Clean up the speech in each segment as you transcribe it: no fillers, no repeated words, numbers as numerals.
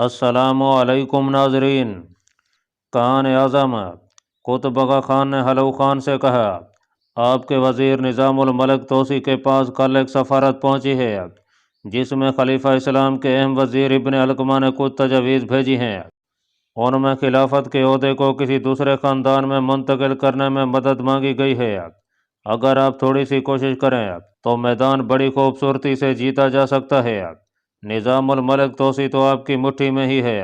السلام علیکم ناظرین۔ کان اعظم قطبگہ خان نے حلو خان سے کہا، آپ کے وزیر نظام الملک توسی کے پاس کل ایک سفارت پہنچی ہے جس میں خلیفہ اسلام کے اہم وزیر ابن علقمہ نے کچھ تجاویز بھیجی ہیں۔ ان میں خلافت کے عہدے کو کسی دوسرے خاندان میں منتقل کرنے میں مدد مانگی گئی ہے۔ اگر آپ تھوڑی سی کوشش کریں تو میدان بڑی خوبصورتی سے جیتا جا سکتا ہے۔ نظام الملک توسی تو آپ کی مٹھی میں ہی ہے۔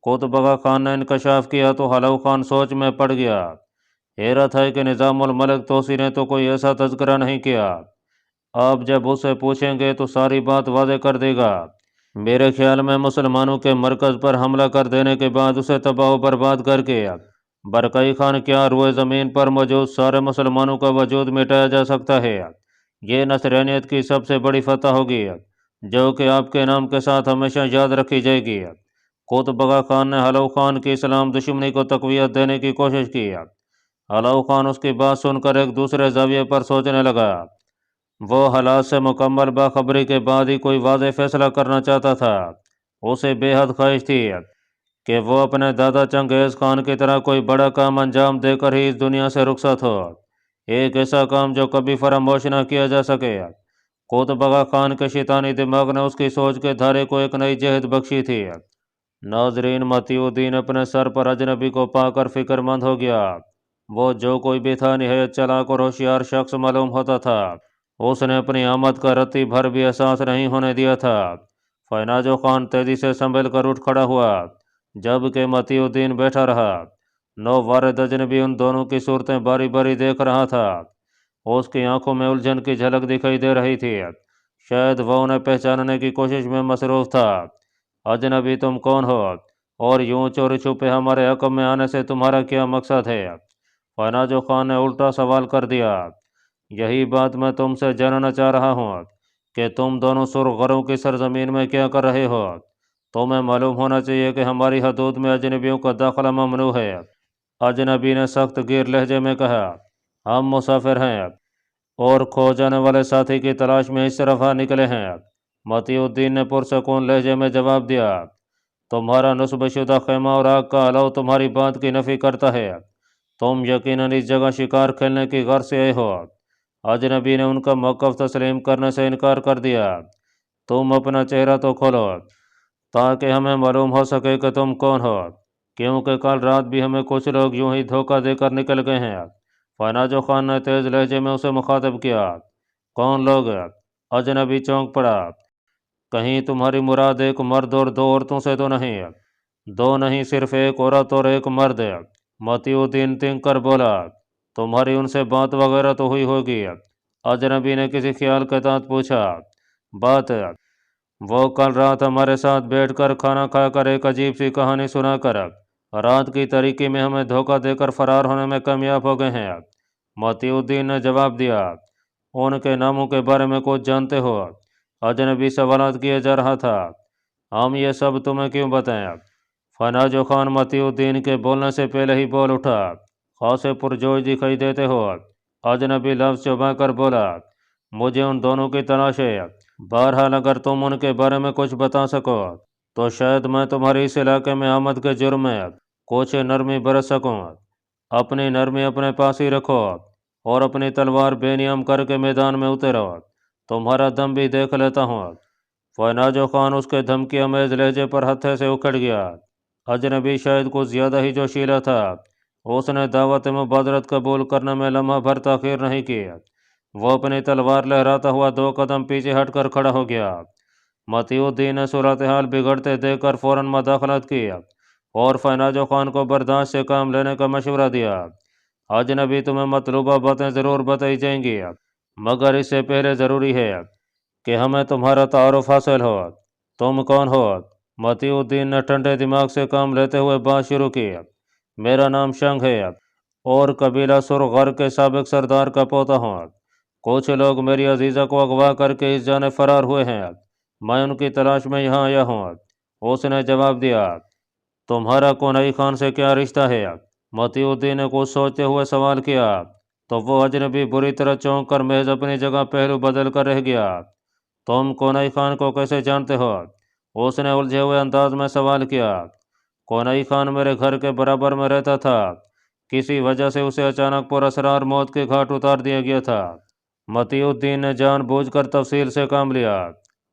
قطبگہ خان نے انکشاف کیا تو حلو خان سوچ میں پڑ گیا۔ حیرت ہے کہ نظام الملک توسی نے تو کوئی ایسا تذکرہ نہیں کیا۔ آپ جب اس سے پوچھیں گے تو ساری بات واضح کر دے گا۔ میرے خیال میں مسلمانوں کے مرکز پر حملہ کر دینے کے بعد اسے تباہ و برباد کر کے برکئی خان کیا روئے زمین پر موجود سارے مسلمانوں کا وجود مٹایا جا سکتا ہے۔ یہ نصرانیت کی سب سے بڑی فتح ہوگی جو کہ آپ کے نام کے ساتھ ہمیشہ یاد رکھی جائے گی۔ قطبگہ خان نے حلو خان کی اسلام دشمنی کو تقویت دینے کی کوشش کی۔ حلو خان اس کی بات سن کر ایک دوسرے زاویے پر سوچنے لگا۔ وہ حالات سے مکمل باخبری کے بعد ہی کوئی واضح فیصلہ کرنا چاہتا تھا۔ اسے بے حد خواہش تھی کہ وہ اپنے دادا چنگیز خان کی طرح کوئی بڑا کام انجام دے کر ہی اس دنیا سے رخصت ہو، ایک ایسا کام جو کبھی فراموش نہ کیا جا سکے۔ قطبگہ خان کے شیطانی دماغ نے اس کی سوچ کے دھارے کو ایک نئی جہت بخشی تھی۔ ناظرین، متی الدین اپنے سر پر اجنبی کو پا کر فکر مند ہو گیا۔ وہ جو کوئی بھی تھا نہایت چالاک اور ہوشیار شخص معلوم ہوتا تھا۔ اس نے اپنی آمد کا رتی بھر بھی احساس نہیں ہونے دیا تھا۔ فائناجو خان تیزی سے سنبھل کر اٹھ کھڑا ہوا جبکہ متی الدین بیٹھا رہا۔ نووارد اجنبی ان دونوں کی صورتیں باری باری دیکھ رہا تھا۔ اس کی آنکھوں میں الجھن کی جھلک دکھائی دے رہی تھی، شاید وہ انہیں پہچاننے کی کوشش میں مصروف تھا۔ اجنبی، تم کون ہو اور یوں چوری چھپے ہمارے حکم میں آنے سے تمہارا کیا مقصد ہے؟ فائناجو خان نے الٹا سوال کر دیا۔ یہی بات میں تم سے جاننا چاہ رہا ہوں کہ تم دونوں سرخ غروں کی سرزمین میں کیا کر رہے ہو؟ تمہیں معلوم ہونا چاہیے کہ ہماری حدود میں اجنبیوں کا داخلہ ممنوع ہے۔ اجنبی نے سخت گیر لہجے میں کہا، ہم مسافر ہیں اور کھو جانے والے ساتھی کی تلاش میں اس طرف نکلے ہیں۔ متی الدین نے پرسکون لہجے میں جواب دیا، تمہارا نصب شدہ خیمہ اور آگ کا علو تمہاری بات کی نفی کرتا ہے۔ تم یقیناً اس جگہ شکار کھیلنے کی غرض سے آئے ہو۔ اجنبی نے ان کا موقف تسلیم کرنے سے انکار کر دیا۔ تم اپنا چہرہ تو کھولو تاکہ ہمیں معلوم ہو سکے کہ تم کون ہو، کیونکہ کل رات بھی ہمیں کچھ لوگ یوں ہی دھوکہ دے کر نکل گئے ہیں۔ فائناجو خان نے تیز لہجے میں اسے مخاطب کیا، کون لوگ؟ اجنبی چونک پڑا، کہیں تمہاری مراد ایک مرد اور دو عورتوں سے تو نہیں؟ دو نہیں، صرف ایک عورت اور ایک مرد۔ متی الدین تنگ کر بولا، تمہاری ان سے بات وغیرہ تو ہوئی ہوگی؟ اجنبی نے کسی خیال کے تحت پوچھا۔ بات؟ وہ کل رات ہمارے ساتھ بیٹھ کر کھانا کھا کر ایک عجیب سی کہانی سنا کر رات کی تاریکی میں ہمیں دھوکہ دے کر فرار ہونے میں کامیاب ہو گئے ہیں۔ متی الدین نے جواب دیا، ان کے ناموں کے بارے میں کچھ جانتے ہو؟ اجنبی سوالات کیے جا رہا تھا۔ ہم یہ سب تمہیں کیوں بتائیں؟ فائناجو خان متی الدین کے بولنے سے پہلے ہی بول اٹھا، خاصے پرجوش دکھائی دیتے ہو۔ اجنبی لفظ چبا کر بولا، مجھے ان دونوں کی تلاش ہے۔ بہرحال اگر تم ان کے بارے میں کچھ بتا سکو تو شاید میں تمہاری اس علاقے میں آمد کے جرم میں کچھ نرمی برت سکوں۔ اپنی نرمی اپنے پاس ہی رکھو اور اپنی تلوار بے نیام کر کے میدان میں اترو، تمہارا دم بھی دیکھ لیتا ہوں۔ فائناجو خان اس کے دھمکی آمیز لہجے پر ہتھے سے اکھڑ گیا۔ اجنبی شاید کچھ زیادہ ہی جوشیلا تھا۔ اس نے دعوت مبادرت قبول کرنے میں لمحہ بھر تاخیر نہیں کی۔ وہ اپنی تلوار لہراتا ہوا 2 قدم پیچھے ہٹ کر کھڑا ہو گیا۔ متی الدین نے صورتحال بگڑتے دیکھ کر فوراً مداخلت کی اور فائناجو خان کو برداشت سے کام لینے کا مشورہ دیا۔ اجنبی، تمہیں مطلوبہ باتیں ضرور بتائی جائیں گی، مگر اس سے پہلے ضروری ہے کہ ہمیں تمہارا تعارف حاصل ہو۔ تم کون ہو؟ متی الدین نے ٹھنڈے دماغ سے کام لیتے ہوئے بات شروع کی، میرا نام شنگ ہے اور قبیلہ سرخ غر کے سابق سردار کا پوتا ہوں۔ کچھ لوگ میری عزیزہ کو اغوا کر کے اس جانب فرار ہوئے ہیں، میں ان کی تلاش میں یہاں آیا ہوں۔ اس نے جواب دیا، تمہارا کونائی خان سے کیا رشتہ ہے؟ متی الدین نے کچھ سوچتے ہوئے سوال کیا تو وہ اجنبی بری طرح چونک کر محض اپنی جگہ پہلو بدل کر رہ گیا۔ تم کونائی خان کو کیسے جانتے ہو؟ اس نے الجھے ہوئے انداز میں سوال کیا۔ کونئی خان میرے گھر کے برابر میں رہتا تھا، کسی وجہ سے اسے اچانک پر اسرار موت کے گھاٹ اتار دیا گیا تھا۔ متی الدین نے جان بوجھ کر تفصیل سے کام لیا۔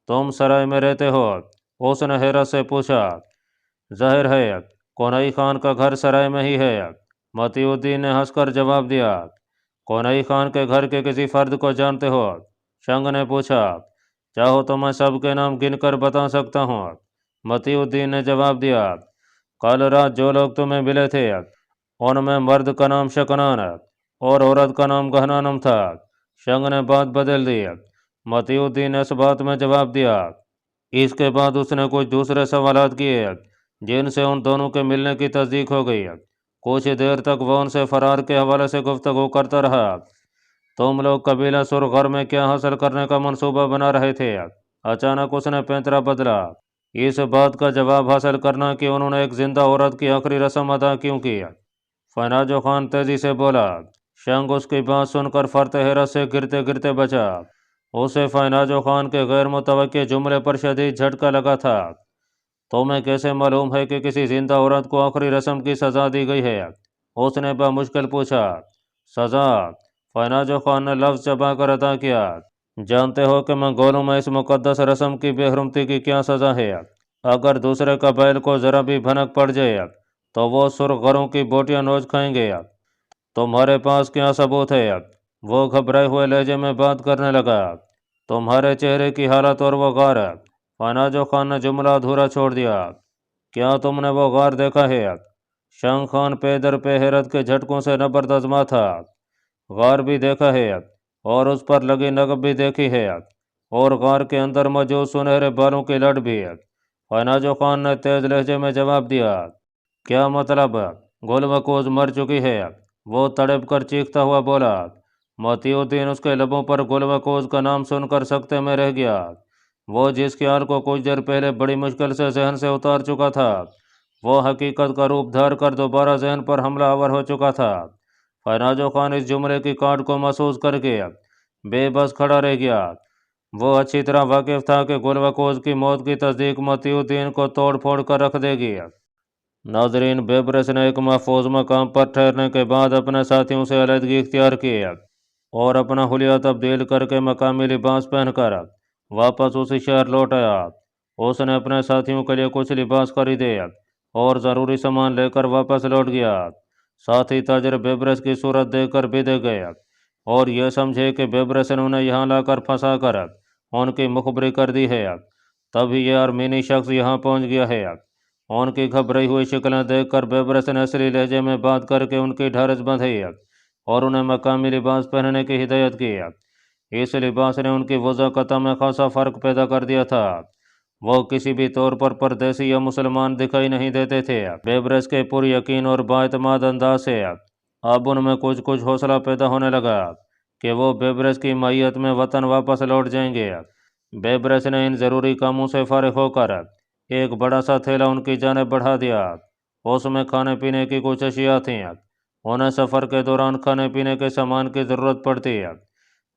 تم سرائے میں رہتے ہو؟ اس نے حیرت سے پوچھا۔ ظاہر ہے کونئی خان کا گھر سرائے میں ہی ہے، متی الدین نے ہنس کر جواب دیا۔ کونئی خان کے گھر کے کسی فرد کو جانتے ہو؟ شنگ نے پوچھا۔ چاہو تو میں سب کے نام گن کر بتا سکتا ہوں، متی الدین نے جواب دیا۔ کل رات جو لوگ تمہیں ملے تھے ان میں مرد کا نام شکنان اور عورت کا نام گہنانم تھا۔ شنگ نے بات بدل دی۔ متی الدین نے اس بات میں جواب دیا۔ اس کے بعد اس نے کچھ دوسرے سوالات کیے جن سے ان دونوں کے ملنے کی تصدیق ہو گئی۔ کچھ دیر تک وہ ان سے فرار کے حوالے سے گفتگو کرتا رہا۔ تم لوگ قبیلہ سرغر میں کیا حاصل کرنے کا منصوبہ بنا رہے تھے؟ اچانک اس نے پینترا بدلا۔ اس بات کا جواب حاصل کرنا کہ انہوں نے ایک زندہ عورت کی آخری رسم ادا کیوں کی، فناجو خان تیزی سے بولا۔ شنگ اس کی بات سن کر فرط حیرت سے گرتے گرتے بچا۔ اسے فناجو خان کے غیر متوقع جملے پر شدید جھٹکا لگا تھا۔ تمہیں کیسے معلوم ہے کہ کسی زندہ عورت کو آخری رسم کی سزا دی گئی ہے؟ اس نے بمشکل پوچھا۔ سزا؟ فناجو خان نے لفظ چبا کر ادا کیا۔ جانتے ہو کہ منگولوں میں اس مقدس رسم کی بے حرمتی کی کیا سزا ہے؟ اگر دوسرے قبائل کو ذرا بھی بھنک پڑ جائے تو وہ سرغروں کی بوٹیاں نوچ کھائیں گے۔ تمہارے پاس کیا ثبوت ہے؟ وہ گھبرائے ہوئے لہجے میں بات کرنے لگا۔ تمہارے چہرے کی حالت اور وہ غار۔ فناجو خان نے جملہ ادھورا چھوڑ دیا۔ کیا تم نے وہ غار دیکھا ہے؟ شنگ خان پے در پہ حیرت کے جھٹکوں سے نبردزما تھا۔ غار بھی دیکھا ہے اور اس پر لگی نگب بھی دیکھی ہے اور غار کے اندر موجود سنہرے بالوں کی لٹ بھی۔ فناجو خان نے تیز لہجے میں جواب دیا۔ کیا مطلب؟ گلوکوز مر چکی ہے، وہ تڑپ کر چیختا ہوا بولا۔ متی الدین اس کے لبوں پر گلوکوز کا نام سن کر سکتے میں رہ گیا۔ وہ جس خیال کو کچھ دیر پہلے بڑی مشکل سے ذہن سے اتار چکا تھا وہ حقیقت کا روپ دھار کر دوبارہ ذہن پر حملہ آور ہو چکا تھا۔ فناجو خان اس جملے کی کاٹ کو محسوس کر کے بے بس کھڑا رہ گیا۔ وہ اچھی طرح واقف تھا کہ گلوکوز کی موت کی تصدیق متی الدین کو توڑ پھوڑ کر رکھ دے گی۔ ناظرین، بیبرس نے ایک محفوظ مقام پر ٹھہرنے کے بعد اپنے ساتھیوں سے علیحدگی اختیار کی اور اپنا حلیہ تبدیل کر کے مقامی لباس پہن کر واپس اسی شہر لوٹ آیا۔ اس نے اپنے ساتھیوں کے لیے کچھ لباس خریدے اور ضروری سامان لے کر واپس لوٹ گیا۔ ساتھی تاجر بیبرس کی صورت دیکھ کر بھی دے گئے اور یہ سمجھے کہ بیبرس نے انہیں یہاں لا کر پھنسا کر ان کی مخبری کر دی ہے، تبھی یہ ارمینی شخص یہاں پہنچ گیا ہے۔ ان کی گھبرائی ہوئی شکلیں دیکھ کر بیبرس نے اصلی لہجے میں بات کر کے ان کی ڈھارس بندھی اور انہیں مقامی لباس پہننے کی ہدایت کی۔ اس لباس نے ان کی وضاقت میں خاصا فرق پیدا کر دیا تھا۔ وہ کسی بھی طور پر پردیسی یا مسلمان دکھائی نہیں دیتے تھے۔ بیبرس کے پر یقین اور باعتماد انداز سے اب ان میں کچھ حوصلہ پیدا ہونے لگا کہ وہ بیبرس کی مائیت میں وطن واپس لوٹ جائیں گے۔ بیبرس نے ان ضروری کاموں سے فارغ ہو کر ایک بڑا سا تھیلا ان کی جانب بڑھا دیا۔ اس میں کھانے پینے کی کچھ اشیاء تھیں۔ انہیں سفر کے دوران کھانے پینے کے سامان کی ضرورت پڑتی۔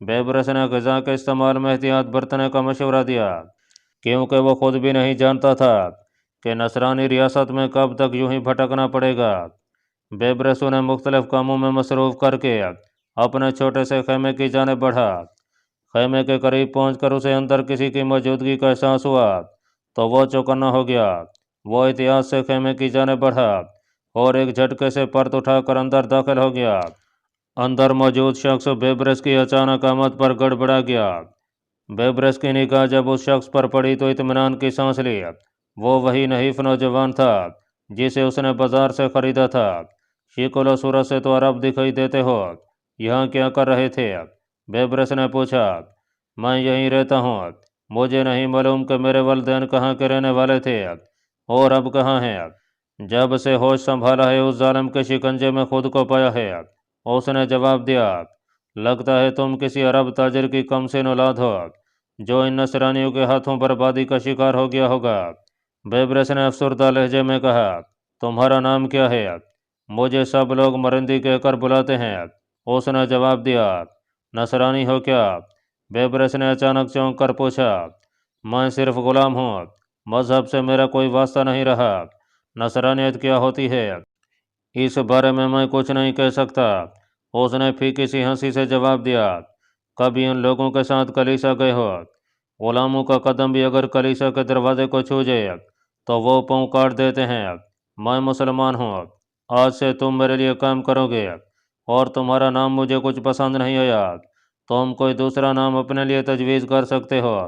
بیبرس نے غذا کے استعمال میں احتیاط برتنے کا مشورہ دیا کیونکہ وہ خود بھی نہیں جانتا تھا کہ نصرانی ریاست میں کب تک یوں ہی بھٹکنا پڑے گا۔ بیبرس انہیں مختلف کاموں میں مصروف کر کے اپنے چھوٹے سے خیمے کی جانب بڑھا۔ خیمے کے قریب پہنچ کر اسے اندر کسی کی موجودگی کا احساس ہوا تو وہ چوکنا ہو گیا۔ وہ احتیاط سے خیمے کی جانب بڑھا اور ایک جھٹکے سے پرت اٹھا کر اندر داخل ہو گیا۔ اندر موجود شخص بیبرس کی اچانک آمد پر گڑبڑا گیا۔ بیبرس کی نگاہ جب اس شخص پر پڑی تو اطمینان کی سانس لی۔ وہ وہی نحیف نوجوان تھا جسے اس نے بازار سے خریدا تھا۔ شکل و صورت سے تو عرب دکھائی دیتے ہو، یہاں کیا کر رہے تھے؟ بیبرس نے پوچھا۔ میں یہیں رہتا ہوں، مجھے نہیں معلوم کہ میرے والدین کہاں کے رہنے والے تھے اور اب کہاں ہیں۔ جب سے ہوش سنبھالا ہے اس ظالم کے شکنجے میں خود کو پایا ہے، اس نے جواب دیا۔ لگتا ہے تم کسی عرب تاجر کی کمسن اولاد ہو جو ان نصرانیوں کے ہاتھوں بربادی کا شکار ہو گیا ہوگا۔ بیبرس نے افسردہ لہجے میں کہا۔ تمہارا نام کیا ہے؟ مجھے سب لوگ مرندی کہہ کر بلاتے ہیں، اس نے جواب دیا۔ نصرانی ہو کیا؟ بیبرس نے اچانک چونک کر پوچھا۔ میں صرف غلام ہوں، مذہب سے میرا کوئی واسطہ نہیں رہا۔ نصرانیت کیا ہوتی ہے اس بارے میں کچھ نہیں کہہ سکتا۔ اس نے پھیکی سی ہنسی سے جواب دیا، کبھی ان لوگوں کے ساتھ کلیسا گئے ہو؟ غلاموں کا قدم بھی اگر کلیسا کے دروازے کو چھو جائے تو وہ پاؤں کاٹ دیتے ہیں۔ میں مسلمان ہوں، آج سے تم میرے لیے کام کرو گے، اور تمہارا نام مجھے کچھ پسند نہیں آیا، تم کوئی دوسرا نام اپنے لیے تجویز کر سکتے ہو۔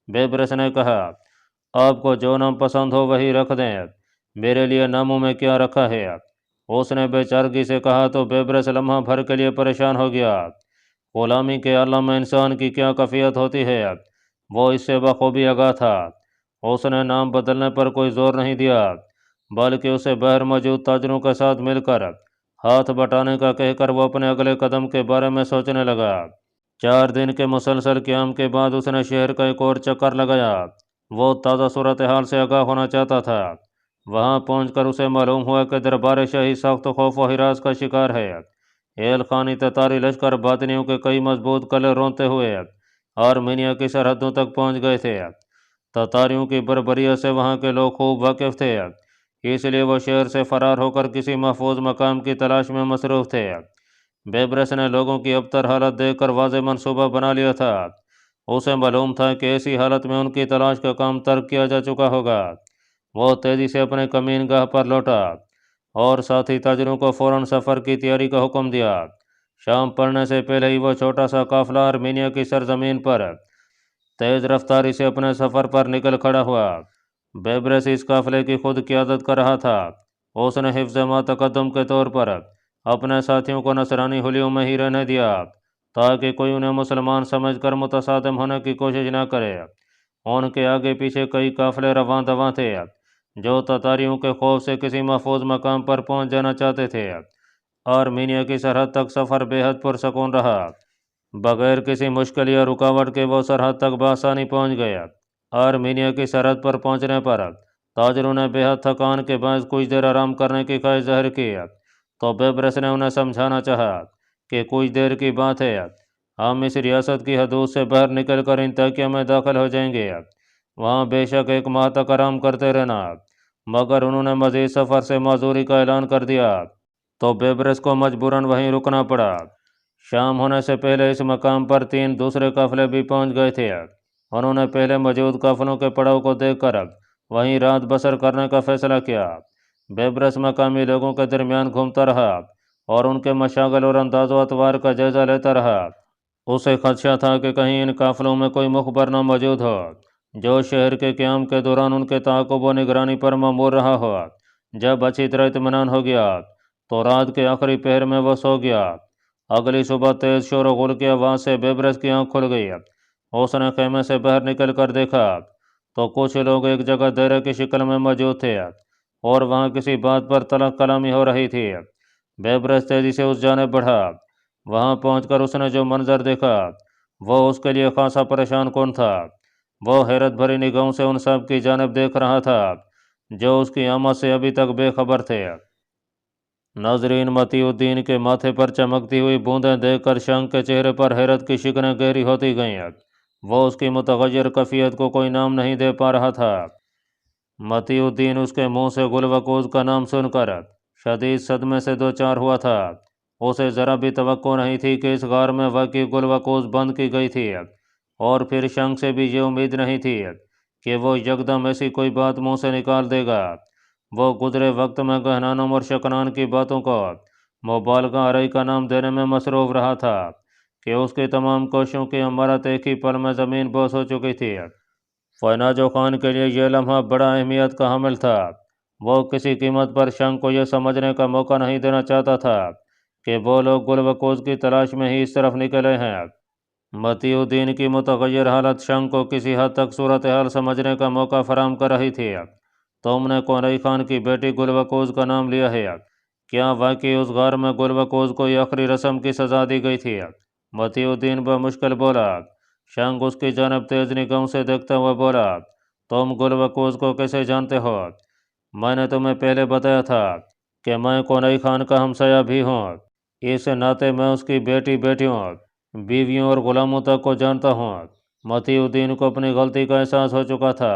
بیبرس نے کہا، آپ کو جو نام پسند ہو وہی رکھ دیں، میرے لیے ناموں میں کیا رکھا ہے؟ اس نے بے چارگی سے کہا تو بیبرس لمحہ بھر کے لیے پریشان ہو گیا۔ غلامی کے عالم میں انسان کی کیا کیفیت ہوتی ہے وہ اس سے بخوبی آگاہ تھا۔ اس نے نام بدلنے پر کوئی زور نہیں دیا، بلکہ اسے باہر موجود تاجروں کے ساتھ مل کر ہاتھ بٹانے کا کہہ کر وہ اپنے اگلے قدم کے بارے میں سوچنے لگا۔ 4 دن کے مسلسل قیام کے بعد اس نے شہر کا ایک اور چکر لگایا۔ وہ تازہ صورتحال سے آگاہ ہونا چاہتا تھا۔ وہاں پہنچ کر اسے معلوم ہوا کہ دربار شاہی سخت خوف و ہراس کا شکار ہے۔ ایل خانی تتاری لشکر باطنیوں کے کئی مضبوط قلعے رونتے ہوئے آرمینیا کی سرحدوں تک پہنچ گئے تھے۔ تتاریوں کی بربریت سے وہاں کے لوگ خوب واقف تھے، اس لیے وہ شہر سے فرار ہو کر کسی محفوظ مقام کی تلاش میں مصروف تھے۔ بیبرس نے لوگوں کی ابتر حالت دیکھ کر واضح منصوبہ بنا لیا تھا۔ اسے معلوم تھا کہ ایسی حالت میں ان کی تلاش کا کام ترک کیا جا چکا ہوگا۔ وہ تیزی سے اپنے کمین گاہ پر لوٹا اور ساتھی تاجروں کو فوراً سفر کی تیاری کا حکم دیا۔ شام پڑنے سے پہلے ہی وہ چھوٹا سا قافلہ آرمینیا کی سرزمین پر تیز رفتاری سے اپنے سفر پر نکل کھڑا ہوا۔ بیبرس اس قافلے کی خود قیادت کر رہا تھا۔ اس نے حفظ ما تقدم کے طور پر اپنے ساتھیوں کو نصرانی حلیوں میں ہی رہنے دیا تاکہ کوئی انہیں مسلمان سمجھ کر متصادم ہونے کی کوشش نہ کرے۔ ان کے آگے پیچھے کئی قافلے رواں دواں تھے جو تتاریوں کے خوف سے کسی محفوظ مقام پر پہنچ جانا چاہتے تھے۔ آرمینیا کی سرحد تک سفر بے حد پرسکون رہا۔ بغیر کسی مشکل یا رکاوٹ کے وہ سرحد تک بآسانی پہنچ گیا۔ آرمینیا کی سرحد پر پہنچنے پر تاجروں نے بے حد تھکان کے باعث کچھ دیر آرام کرنے کی خواہش ظاہر کی، تو بیبرس نے انہیں سمجھانا چاہا کہ کچھ دیر کی بات ہے، ہم اس ریاست کی حدود سے باہر نکل کر انطاکیہ میں داخل ہو جائیں گے، وہاں بے شک 1 ماہ تک آرام کرتے رہنا۔ مگر انہوں نے مزید سفر سے معذوری کا اعلان کر دیا تو بیبرس کو مجبوراً وہیں رکنا پڑا۔ شام ہونے سے پہلے اس مقام پر 3 دوسرے قافلے بھی پہنچ گئے تھے۔ انہوں نے پہلے موجود قافلوں کے پڑاؤ کو دیکھ کر وہیں رات بسر کرنے کا فیصلہ کیا۔ بیبرس مقامی لوگوں کے درمیان گھومتا رہا اور ان کے مشاغل اور انداز و اطوار کا جائزہ لیتا رہا۔ اسے خدشہ تھا کہ کہیں ان قافلوں میں کوئی مخبر نہ موجود ہو جو شہر کے قیام کے دوران ان کے تعاقب و نگرانی پر مامور رہا ہو۔ جب اچھی طرح اطمینان ہو گیا تو رات کے آخری پہر میں وہ سو گیا۔ اگلی صبح تیز شور و غل کی آواز سے بیبرس کی آنکھ کھل گئی۔ اس نے خیمے سے باہر نکل کر دیکھا تو کچھ لوگ ایک جگہ دائرے کی شکل میں موجود تھے اور وہاں کسی بات پر تلخ کلامی ہو رہی تھی۔ بیبرس تیزی سے اس جانب بڑھا۔ وہاں پہنچ کر اس نے جو منظر دیکھا وہ اس کے لیے خاصا پریشان کن تھا۔ وہ حیرت بھری نگاہوں سے ان سب کی جانب دیکھ رہا تھا جو اس کی آمد سے ابھی تک بے خبر تھے۔ ناظرین، متی الدین کے ماتھے پر چمکتی ہوئی بوندیں دیکھ کر شنگ کے چہرے پر حیرت کی شکنیں گہری ہوتی گئیں۔ وہ اس کی متغیر کیفیت کو کوئی نام نہیں دے پا رہا تھا۔ متی الدین اس کے منہ سے گل وقوز کا نام سن کر شدید صدمے سے دوچار ہوا تھا۔ اسے ذرا بھی توقع نہیں تھی کہ اس غار میں واقعی گل وقوز بند کی گئی تھی، اور پھر شنگ سے بھی یہ امید نہیں تھی کہ وہ یکدم ایسی کوئی بات منہ سے نکال دے گا۔ وہ گزرے وقت میں گہنانم اور شکنان کی باتوں کو مبالغہ آرائی کا نام دینے میں مصروف رہا تھا کہ اس کی تمام کوششوں کی عمارت ایک ہی پل میں زمین بوس ہو چکی تھی۔ فائناجو خان کے لیے یہ لمحہ بڑا اہمیت کا حامل تھا۔ وہ کسی قیمت پر شنگ کو یہ سمجھنے کا موقع نہیں دینا چاہتا تھا کہ وہ لوگ گل وقوز کی تلاش میں ہی اس طرف نکلے ہیں۔ متی الدین کی متغیر حالت شنگ کو کسی حد تک صورتحال سمجھنے کا موقع فراہم کر رہی تھی۔ تم نے کونئی خان کی بیٹی گل وقوز کا نام لیا ہے، کیا واقعی اس غار میں گل وقوز کو یہ آخری رسم کی سزا دی گئی تھی؟ متی الدین بمشکل بولا۔ شنگ اس کی جانب تیز نگاہوں سے دیکھتا ہوا بولا، تم گل وقوز کو کیسے جانتے ہو؟ میں نے تمہیں پہلے بتایا تھا کہ میں کونئی خان کا ہمسایہ بھی ہوں، اس ناطے میں اس کی بیٹیوں، بیویوں اور غلاموں تک کو جانتا ہوں۔ متی الدین کو اپنی غلطی کا احساس ہو چکا تھا۔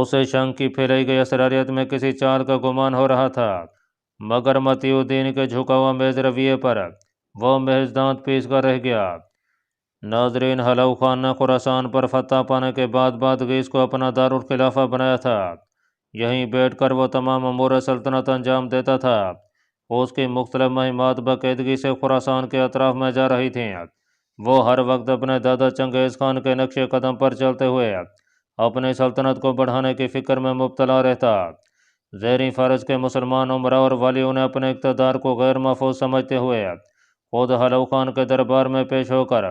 اسے شنک کی پھیلائی گئی اسراریت میں کسی چال کا گمان ہو رہا تھا، مگر متی الدین کے جھکا ہوا میز رویے پر وہ محض دانت پیس کر رہ گیا۔ ناظرین، حلو خان نے خراسان پر فتح پانے کے بعد گیس کو اپنا دارالخلافہ بنایا تھا۔ یہیں بیٹھ کر وہ تمام امور سلطنت انجام دیتا تھا۔ اس کی مختلف مہمات باقاعدگی سے خراسان کے اطراف میں جا رہی تھیں۔ وہ ہر وقت اپنے دادا چنگیز خان کے نقش قدم پر چلتے ہوئے اپنی سلطنت کو بڑھانے کی فکر میں مبتلا رہتا۔ زیریں فرض کے مسلمان عمرا اور والیوں نے اپنے اقتدار کو غیر محفوظ سمجھتے ہوئے خود حلو خان کے دربار میں پیش ہو کر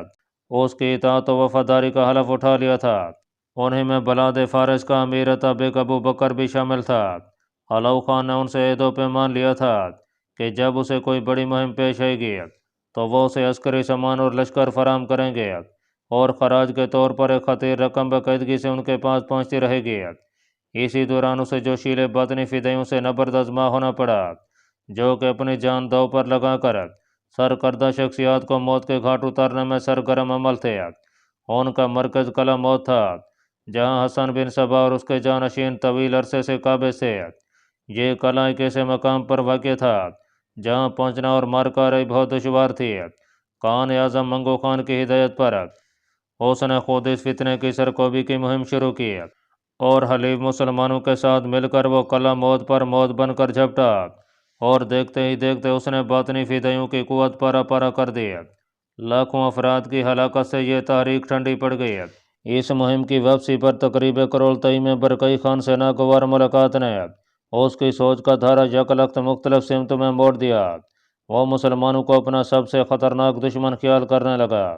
اس کی اطاعت و وفاداری کا حلف اٹھا لیا تھا۔ انہیں میں بلاد فارس کا امیر عطا بیگ ابو بکر بھی شامل تھا۔ حلو خان نے ان سے عہد و پیمان لیا تھا کہ جب اسے کوئی بڑی مہم پیش آئے گی تو وہ اسے عسکری سامان اور لشکر فراہم کریں گے اور خراج کے طور پر ایک خطیر رقم باقاعدگی سے ان کے پاس پہنچتی رہے گی۔ اسی دوران اسے جوشیلے باطنی فدائیوں سے نبردازماں ہونا پڑا، جو کہ اپنی جان داؤ پر لگا کر سرکردہ شخصیات کو موت کے گھاٹ اتارنے میں سرگرم عمل تھے۔ ان کا مرکز قلعہ موت تھا، جہاں حسن بن صبا اور اس کے جانشین طویل عرصے سے قابض تھے۔ یہ قلعہ ایک ایسے مقام پر واقع تھا جہاں پہنچنا اور مارکاری بہت دشوار تھی۔ خان اعظم منگو خان کی ہدایت پر اس نے خود اس فتنے کی سرکوبی کی مہم شروع کی اور حلیف مسلمانوں کے ساتھ مل کر وہ قلعہ موت پر موت بن کر جھپٹا اور دیکھتے ہی دیکھتے اس نے باطنی فدائیوں کی قوت پارا پارا کر دی۔ لاکھوں افراد کی ہلاکت سے یہ تحریک ٹھنڈی پڑ گئی۔ اس مہم کی واپسی پر تقریب کرولتئی میں برکئی خان سے ناگوار ملاقات نے اس کی سوچ کا دھارا یکلخت مختلف سمتوں میں موڑ دیا۔ وہ مسلمانوں کو اپنا سب سے خطرناک دشمن خیال کرنے لگا۔